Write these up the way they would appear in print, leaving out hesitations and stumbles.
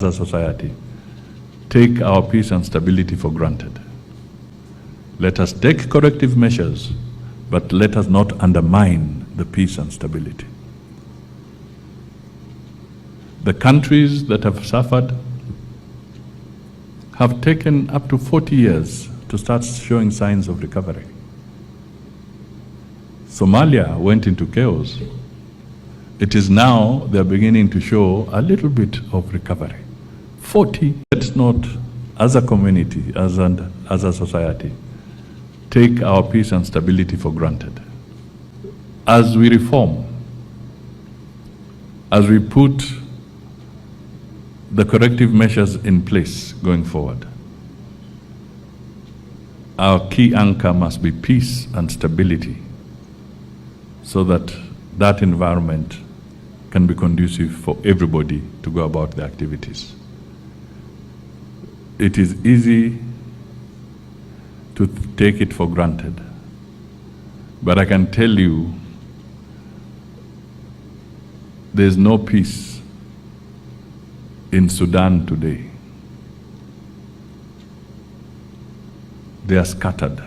As a society, take our peace and stability for granted. Let us take corrective measures, but let us not undermine the peace and stability. The countries that have suffered have taken up to 40 years to start showing signs of recovery. Somalia went into chaos. It is now they're beginning to show a little bit of recovery. 40. Let's not, as a community, as a society, take our peace and stability for granted. As we reform, as we put the corrective measures in place going forward, our key anchor must be peace and stability, so that that environment can be conducive for everybody to go about their activities. It is easy to take it for granted, but I can tell you there's no peace in Sudan today. They are scattered.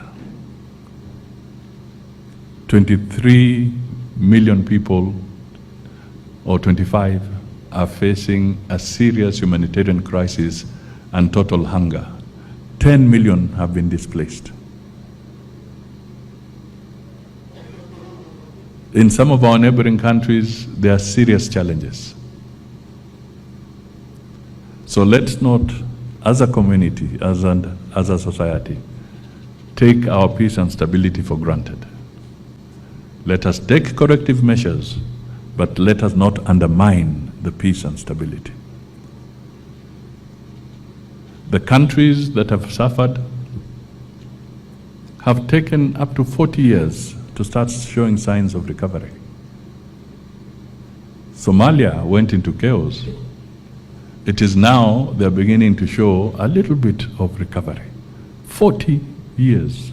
23 million people, or 25, are facing a serious humanitarian crisis and total hunger. 10 million have been displaced. In some of our neighboring countries, there are serious challenges. So let's not, as a community, as a society, take our peace and stability for granted. Let us take corrective measures, but let us not undermine the peace and stability. The countries that have suffered have taken up to 40 years to start showing signs of recovery. Somalia went into chaos. It is now they're beginning to show a little bit of recovery. 40 years.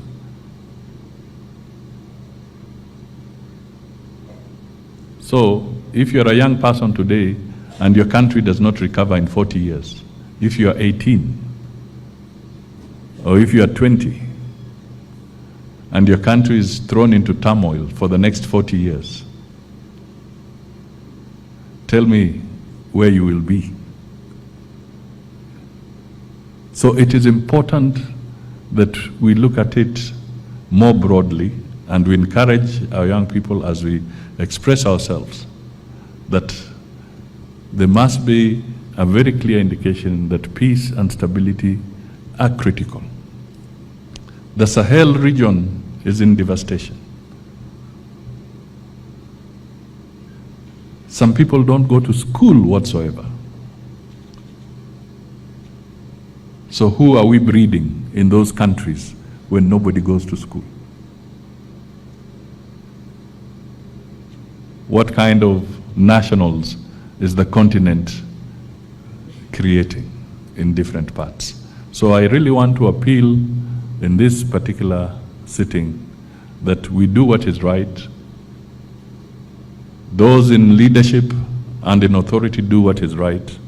So if you're a young person today and your country does not recover in 40 years, if you are 18, or if you are 20, and your country is thrown into turmoil for the next 40 years, tell me where you will be. So it is important that we look at it more broadly, and we encourage our young people as we express ourselves that there must be a very clear indication that peace and stability are critical. The Sahel region is in devastation. Some people don't go to school whatsoever. So who are we breeding in those countries when nobody goes to school? What kind of nationals is the continent creating in different parts? So I really want to appeal in this particular sitting that we do what is right. Those in leadership and in authority do what is right.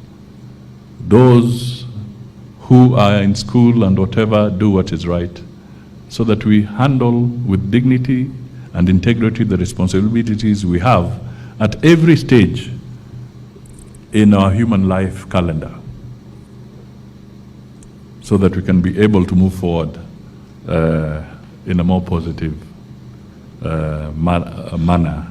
Those who are in school and whatever do what is right, so that we handle with dignity and integrity the responsibilities we have at every stage in our human life calendar, so that we can be able to move forward in a more positive manner.